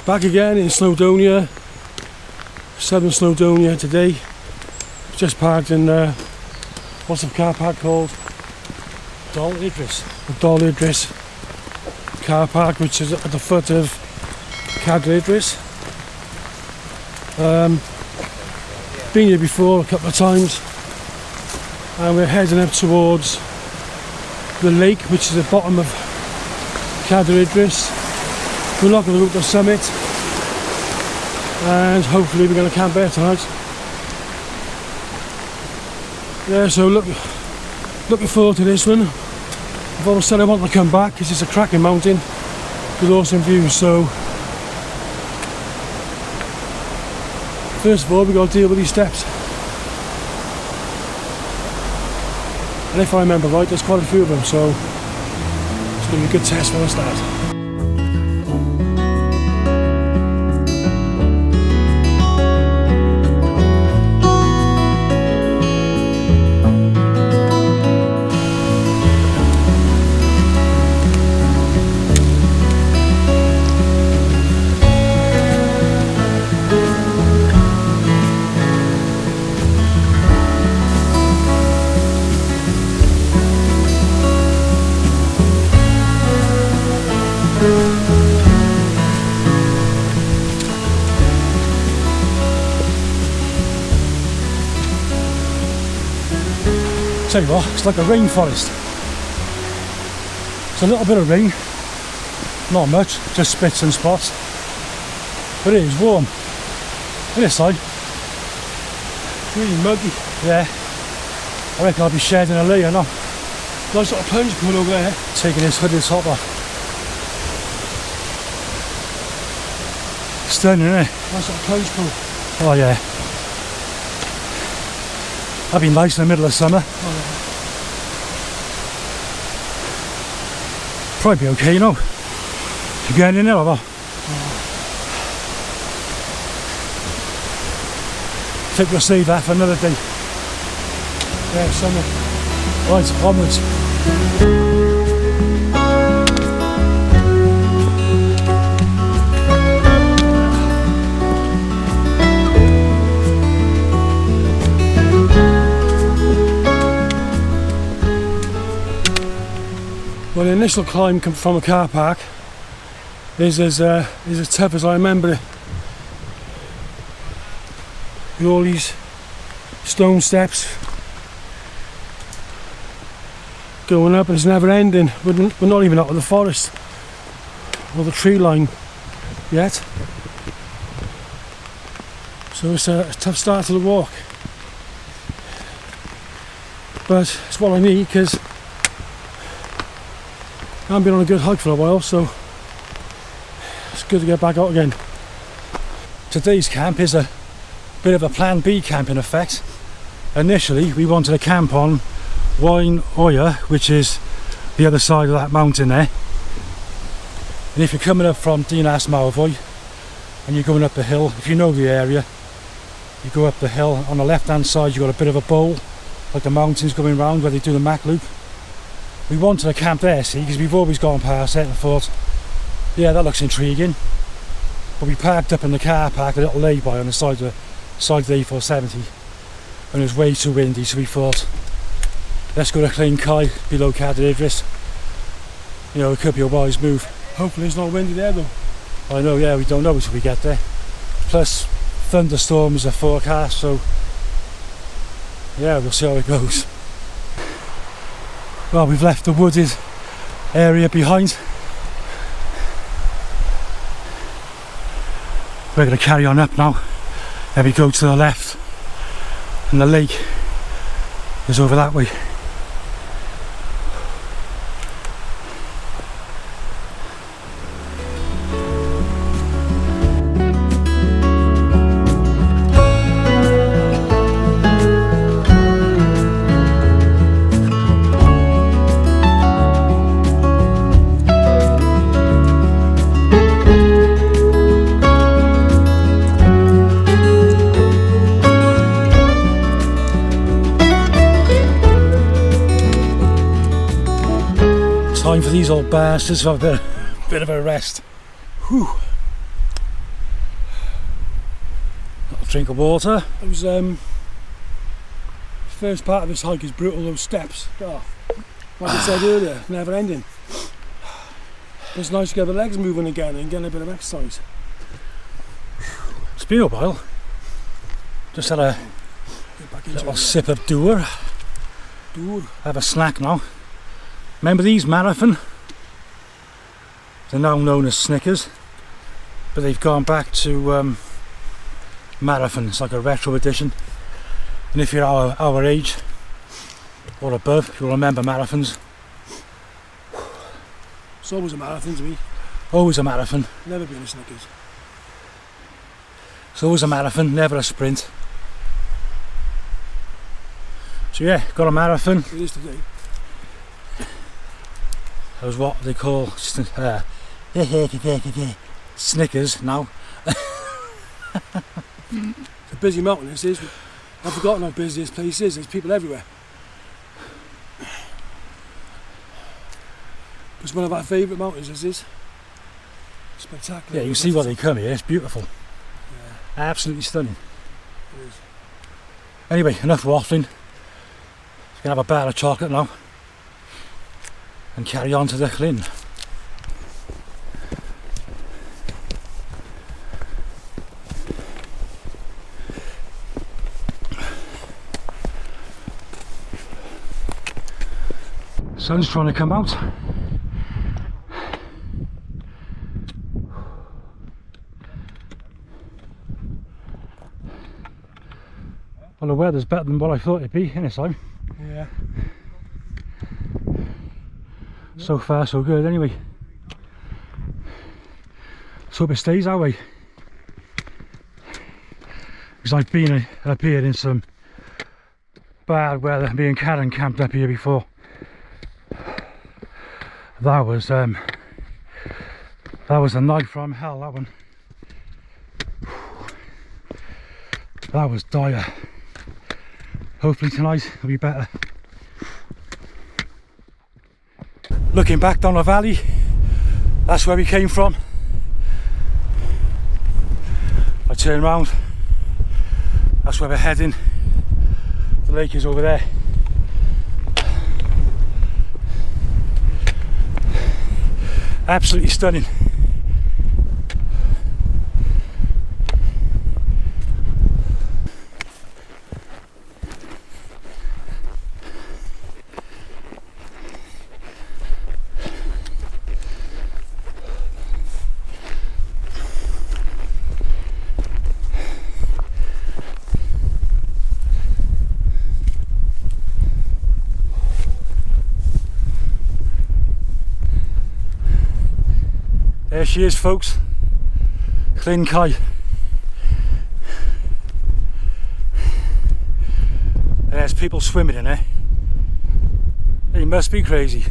Back again in Snowdonia, southern Snowdonia today. Just parked in what's the car park called? DJI Idris. The DJI Idris car park, which is at the foot of Cadair Idris. Been here before a couple of times, and we're heading up towards the lake, which is the bottom of Cadair Idris. We're not going to go to the summit, and hopefully we're going to camp there tonight. Yeah, so looking forward to this one. I've always said I want to come back because it's a cracking mountain with awesome views. So first of all, we've got to deal with these steps, and if I remember right, there's quite a few of them, so it's going to be a good test for the start. Tell you what, it's like a rainforest. It's a little bit of rain, not much, just spits and spots, but it is warm. On this side, it's really muggy. Yeah, I reckon I'll be shedding a layer now. Nice little plunge pool over there. Taking this hooded top off. Stunning, isn't it? Nice little plunge pool. Oh yeah. That'd be nice in the middle of summer. Oh, yeah. Probably be okay, you know. You getting in there or what? I think we'll save that for another day. Yeah, summer. Right, onwards. Well, the initial climb from a car park is as tough as I remember it. With all these stone steps going up, and it's never ending. We're not even out of the forest or the tree line yet. So it's a tough start to the walk. But it's what I need, because I haven't been on a good hike for a while, so it's good to get back out again. Today's camp is a bit of a plan B camp in effect. Initially we wanted to camp on Waun Oia, which is the other side of that mountain there. And if you're coming up from Dinas Mawddwy and you're going up the hill, if you know the area, you go up the hill, on the left hand side you've got a bit of a bowl, like the mountains going round where they do the Mac loop. We wanted to camp there, see, because we've always gone past it and thought, yeah, that looks intriguing. But we parked up in the car park, a little lay-by on the side of the A470, and it was way too windy, so we thought, let's go to Clean Kai below Cadair Idris. You know, it could be a wise move. Hopefully it's not windy there though. I know, yeah, we don't know until we get there. Plus, thunderstorms are forecast, so yeah, we'll see how it goes. Well, we've left the wooded area behind. We're going to carry on up now. Then we go to the left, and the lake is over that way. Time for these old bastards to have a bit of a rest. Whew. Drink of water. It was first part of this hike is brutal. Those steps, oh, like I said earlier, never ending. But it's nice to get the legs moving again and getting a bit of exercise. It's been a while. Just had a little sip of Doer. Have a snack now. Remember these Marathon? They're now known as Snickers, but they've gone back to Marathon. It's like a retro edition. And if you're our age or above, you'll remember Marathons. It's always a marathon to me. Always a marathon. Never been a Snickers. It's always a marathon, never a sprint. So yeah, got a marathon. It is today. That was what they call Snickers now. It's a busy mountain this is. I've forgotten how busy this place is. There's people everywhere. It's one of our favourite mountains, this is. Spectacular. Yeah, you can see why they come here, it's beautiful. Yeah. Absolutely stunning. It is. Anyway, enough waffling. Gonna have a bar of chocolate now and carry on to the Llyn. Sun's trying to come out. Well, the weather's better than what I thought it'd be in this time. Yeah. So far so good anyway. So hope it stays that way. Because I've been up here in some bad weather. Me and Canon camped up here before. That was a night from hell, that one. That was dire. Hopefully tonight will be better. Looking back down the valley, that's where we came from. I turn round, that's where we're heading. The lake is over there. Absolutely stunning. There she is, folks, Llyn Kai. And there's people swimming in there. They must be crazy.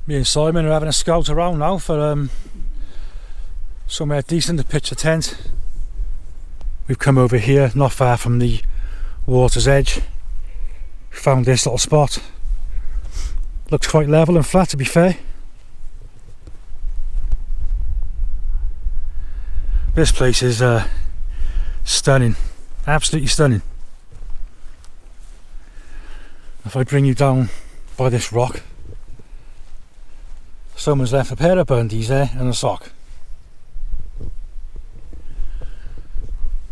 Me and Simon are having a scout around now for somewhere decent to pitch a tent. We've come over here, not far from the water's edge. Found this little spot. Looks quite level and flat, to be fair. This place is stunning, absolutely stunning. If I bring you down by this rock, someone's left a pair of bundies there and a sock.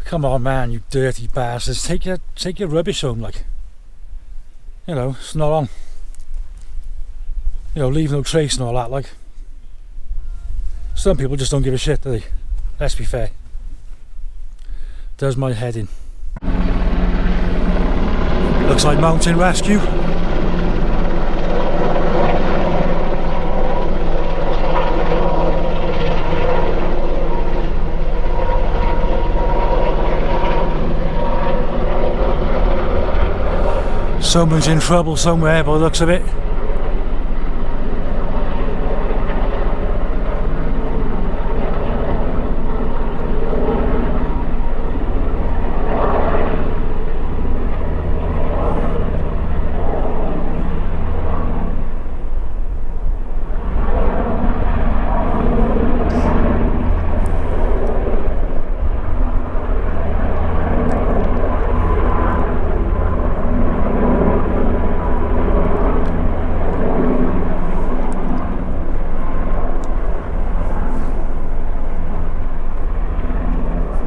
Come on, man, you dirty bastards, take your rubbish home, like. You know, it's not on. You know, leave no trace and all that, like. Some people just don't give a shit, do they? Let's be fair. Does my head in. Looks like mountain rescue. Someone's in trouble somewhere by the looks of it.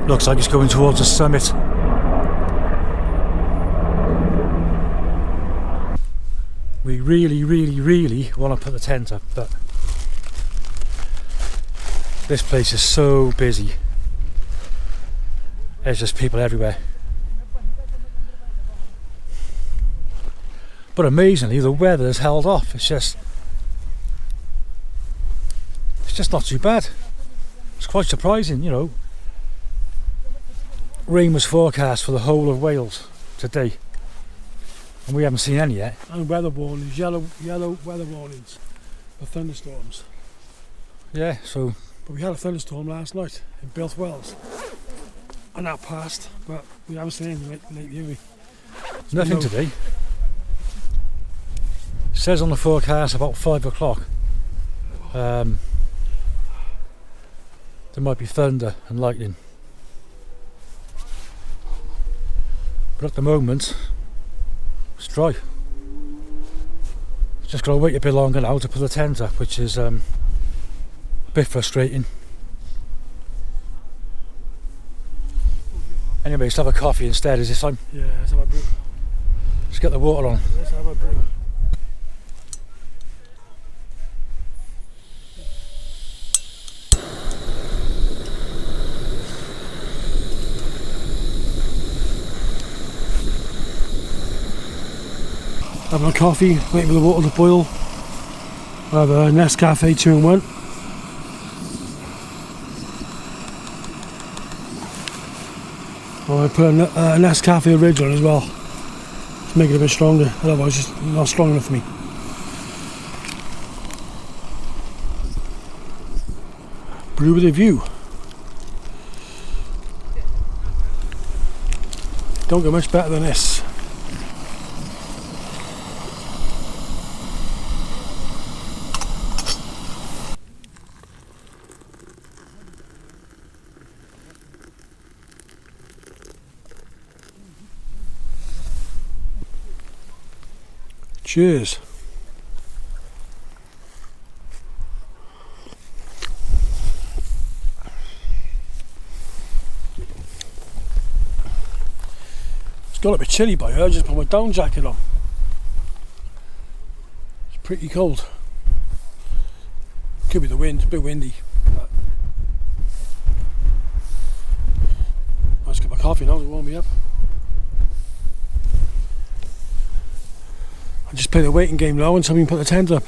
Looks like it's going towards the summit. We really want to put the tent up, but this place is so busy. There's just people everywhere. But amazingly, the weather has held off. It's just not too bad. It's quite surprising, you know. Rain was forecast for the whole of Wales today, and we haven't seen any yet. And weather warnings, yellow weather warnings for thunderstorms. Yeah, so. But we had a thunderstorm last night in Builth Wells, and that passed. But we haven't seen anything lately, have we? Nothing today. It says on the forecast about 5 o'clock. There might be thunder and lightning. But at the moment, it's dry. Just got to wait a bit longer now to put the tent up, which is a bit frustrating. Anyway, let's have a coffee instead, is this time? Yeah, let's have a brew. Let's get the water on. Let's have a brew. Having a coffee, waiting for the water to boil. I have a Nescafe 2-in-1. I put a Nescafe original as well to make it a bit stronger, otherwise it's just not strong enough for me. Brew with a view. Don't get much better than this. Cheers. It's got a bit chilly by here. I just put my down jacket on. It's pretty cold. Could be the wind, a bit windy. But let's get my coffee now to warm me up. I just play the waiting game now until we can put the tent up.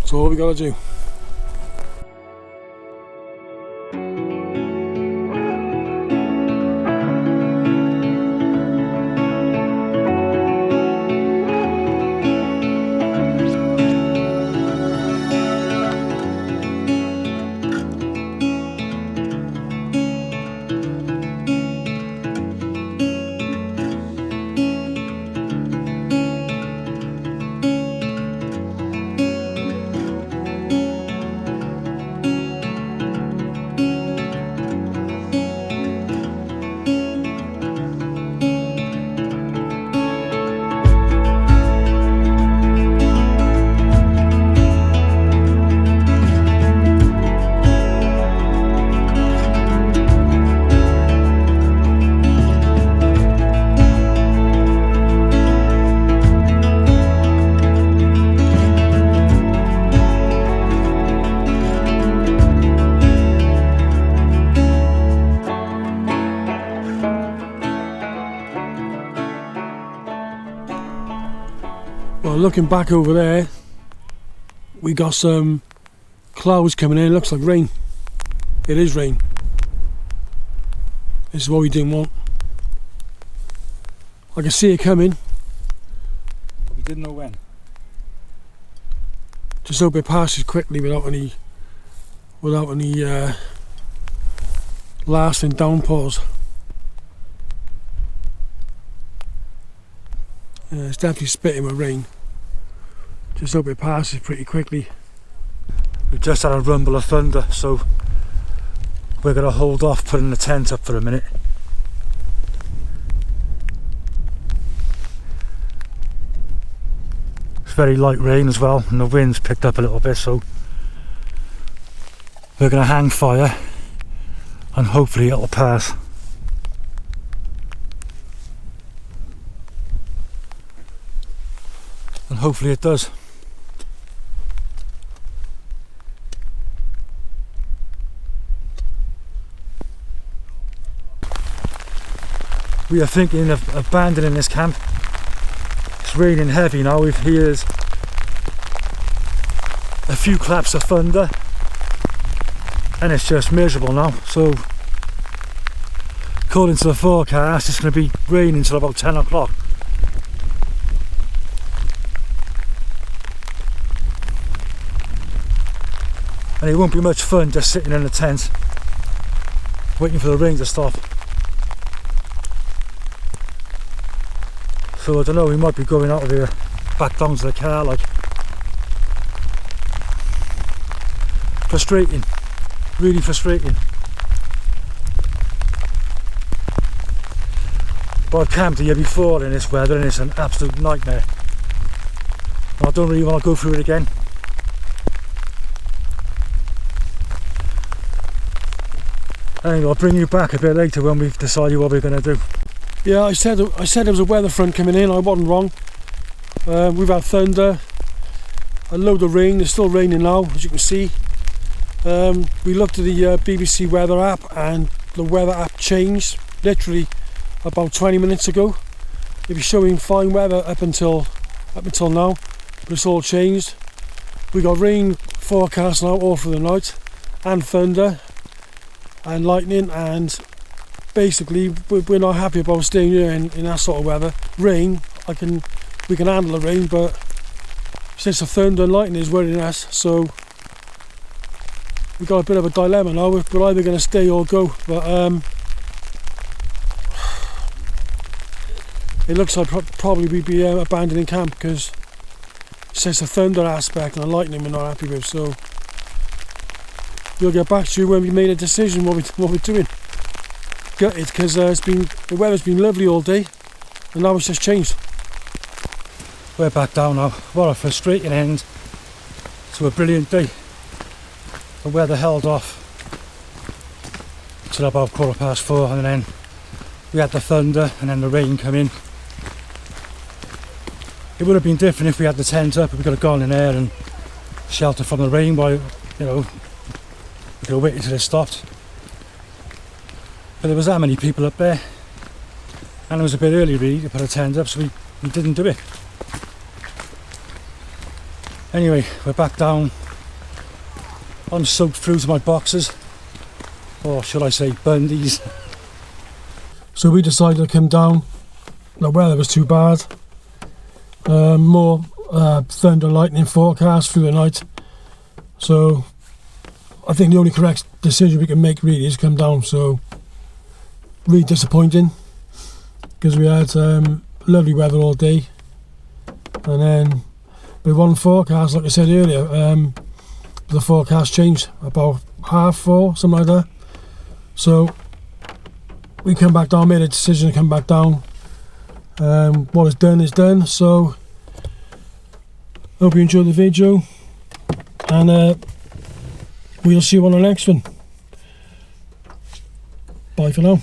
That's all we gotta do. Well, looking back over there, we got some clouds coming in. It looks like rain. It is rain. This is what we didn't want. I can see it coming. But we didn't know when. Just hope it passes quickly without any lasting downpours. It's definitely spitting with rain. Just hope it passes pretty quickly. We've just had a rumble of thunder, so we're going to hold off putting the tent up for a minute. It's very light rain as well, and the wind's picked up a little bit, so we're going to hang fire and hopefully it'll pass. And hopefully it does. We are thinking of abandoning this camp. It's raining heavy now. We've heard a few claps of thunder and it's just miserable now. So according to the forecast, it's going to be raining until about 10 o'clock. And it won't be much fun just sitting in a tent waiting for the rain to stop. So I don't know, we might be going out of here back down to the car. Like, frustrating, really frustrating. But I've camped here before in this weather and it's an absolute nightmare. And I don't really want to go through it again. Anyway, I'll bring you back a bit later when we've decided what we're going to do. Yeah, I said there was a weather front coming in. I wasn't wrong. We've had thunder, a load of rain. It's still raining now, as you can see. We looked at the BBC weather app, and the weather app changed literally about 20 minutes ago. It was showing fine weather up until now, but it's all changed. We got rain forecast now all through the night, and thunder, and lightning, and basically we're not happy about staying here in that sort of weather. Rain, we can handle the rain, but since the thunder and lightning is worrying us, so we've got a bit of a dilemma now. We're either going to stay or go, but it looks like probably we'd be abandoning camp, because since the thunder aspect and the lightning we're not happy with. So we'll get back to you when we made a decision what we're doing. Gutted, because the weather's been lovely all day and now it's just changed. We're back down now. What a frustrating end to a brilliant day. The weather held off till about 4:15, and then we had the thunder and then the rain come in. It would have been different if we had the tent up and we could have gone in there and sheltered from the rain while, you know, we could have waited until it stopped. But there was that many people up there, and it was a bit early really to put a tent up, so we didn't do it. Anyway, we're back down. I'm soaked through to my boxers, or should I say bundies. So we decided to come down. The weather was too bad. More thunder lightning forecast through the night. So I think the only correct decision we can make really is come down. So really disappointing, because we had lovely weather all day, and then with one forecast, like I said earlier, the forecast changed about 4:30, something like that. So we come back down, made a decision to come back down. What is done is done. So hope you enjoyed the video, and we'll see you on the next one. Bye for now.